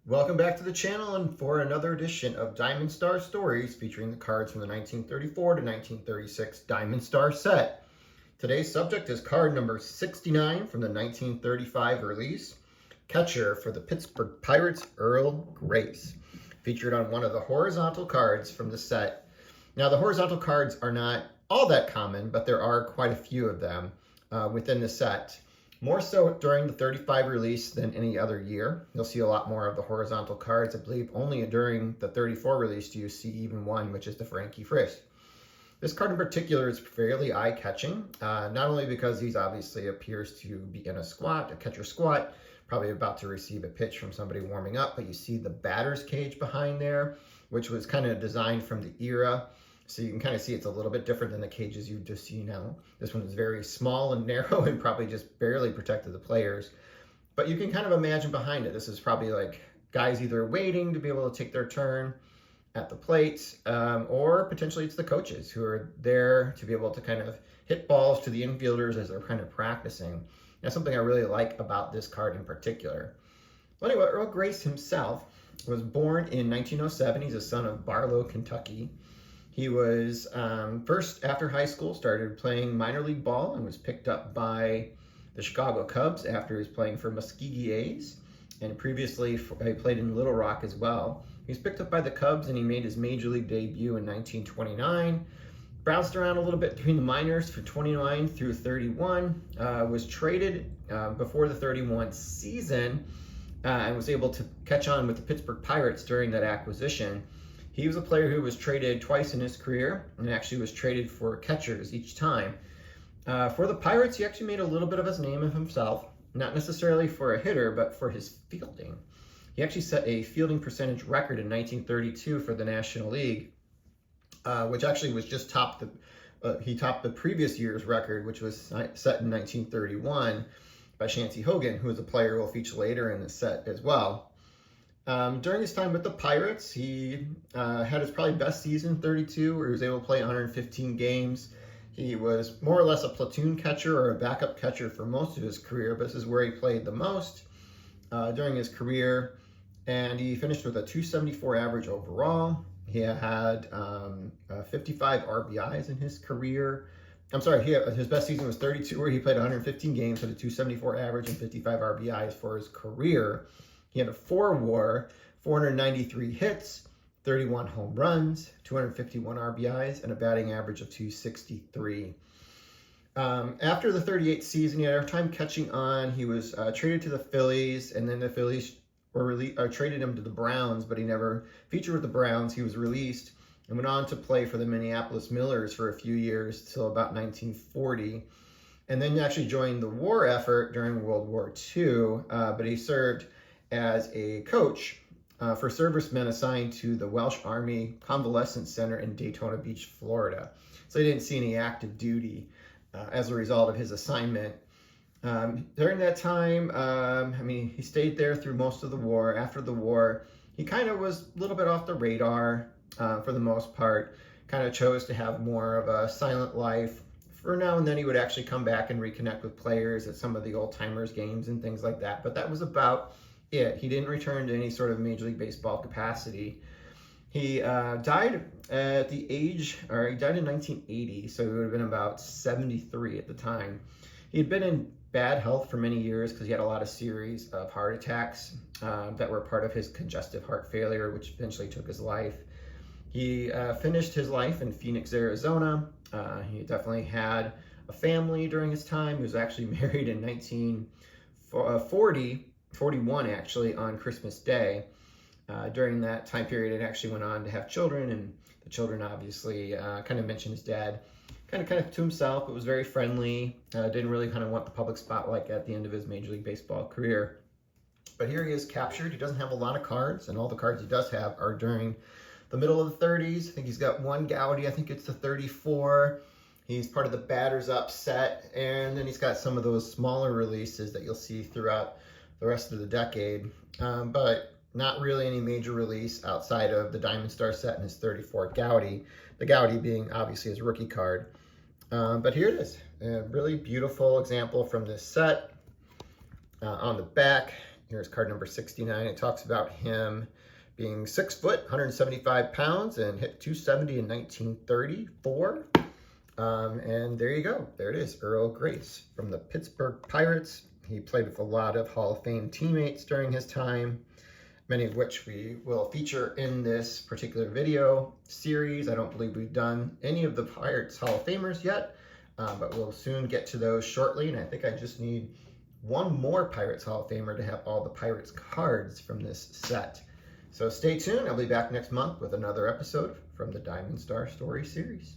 Welcome back to the channel and for another edition of Diamond Star Stories featuring the cards from the 1934 to 1936 Diamond Star set. Today's subject is card number 69 from the 1935 release, catcher for the Pittsburgh Pirates, Earl Grace, featured on one of the horizontal cards from the set. Now the horizontal cards are not all that common, but there are quite a few of them within the set. More so during the 35 release than any other year. You'll see a lot more of the horizontal cards. I believe only during the 34 release do you see even one, which is the Frankie Frisch. This card in particular is fairly eye-catching, not only because he obviously appears to be in a squat, a catcher squat, probably about to receive a pitch from somebody warming up, but you see the batter's cage behind there, which was kind of designed from the era. So you can kind of see it's a little bit different than the cages you just see now. This one is very small and narrow and probably just barely protected the players. But you can kind of imagine behind it, this is probably like guys either waiting to be able to take their turn at the plate, or potentially it's the coaches who are there to be able to kind of hit balls to the infielders as they're kind of practicing. That's something I really like about this card in particular. Well, anyway, Earl Grace himself was born in 1907. He's a son of Barlow, Kentucky. He was first after high school started playing minor league ball and was picked up by the Chicago Cubs after he was playing for Muskogee A's, and previously he played in Little Rock as well. He was picked up by the Cubs and he made his major league debut in 1929. Bounced around a little bit between the minors for 29 through 31. Was traded before the 31 season and was able to catch on with the Pittsburgh Pirates during that acquisition. He was a player who was traded twice in his career and actually was traded for catchers each time. For the Pirates, he actually made a little bit of his name of himself, not necessarily for a hitter, but for his fielding. He actually set a fielding percentage record in 1932 for the National League, which actually was just he topped the previous year's record, which was set in 1931 by Shancy Hogan, who is a player we'll feature later in the set as well. During his time with the Pirates, he had his probably best season, 32, where he was able to play 115 games. He was more or less a platoon catcher or a backup catcher for most of his career, but this is where he played the most during his career. And he finished with a 274 average overall. He had 55 RBIs in his career. I'm sorry, his best season was 32, where he played 115 games with a 274 average and 55 RBIs for his career. He had a 4 WAR, 493 hits, 31 home runs, 251 RBIs, and a batting average of 263. After the 38th season, he had a time catching on. He was traded to the Phillies, and then the Phillies traded him to the Browns, but he never featured with the Browns. He was released and went on to play for the Minneapolis Millers for a few years till about 1940, and then actually joined the war effort during World War II, but he served as a coach for servicemen assigned to the Welsh Army Convalescent Center in Daytona Beach, Florida. So he didn't see any active duty as a result of his assignment. During that time, he stayed there through most of the war. After the war, he kind of was a little bit off the radar for the most part, kind of chose to have more of a silent life. For now and then he would actually come back and reconnect with players at some of the old-timers games and things like that, but that was about it. He didn't return to any sort of Major League Baseball capacity. He died at the age, or he died in 1980, so he would have been about 73 at the time. He had been in bad health for many years because he had a lot of series of heart attacks that were part of his congestive heart failure, which eventually took his life. He finished his life in Phoenix, Arizona. He definitely had a family during his time. He was actually married in 1941 actually, on Christmas Day. During that time period, it actually went on to have children, and the children obviously kind of mentioned his dad kind of to himself, but was very friendly. Didn't really kind of want the public spotlight at the end of his Major League Baseball career. But here he is captured. He doesn't have a lot of cards, and all the cards he does have are during the middle of the 30s. I think he's got one Gowdy. I think it's the 34. He's part of the Batters Up set, and then he's got some of those smaller releases that you'll see throughout the rest of the decade, but not really any major release outside of the Diamond Star set and his 34 Gowdy, the Gowdy being obviously his rookie card. But here it is, a really beautiful example from this set. On the back, Here's card number 69. It talks about him being 6 foot, 175 pounds, and hit 270 in 1934. And there you go. There it is, Earl Grace from the Pittsburgh Pirates. He played with a lot of Hall of Fame teammates during his time, many of which we will feature in this particular video series. I don't believe we've done any of the Pirates Hall of Famers yet, but we'll soon get to those shortly. And I think I just need one more Pirates Hall of Famer to have all the Pirates cards from this set. So stay tuned. I'll be back next month with another episode from the Diamond Star Story series.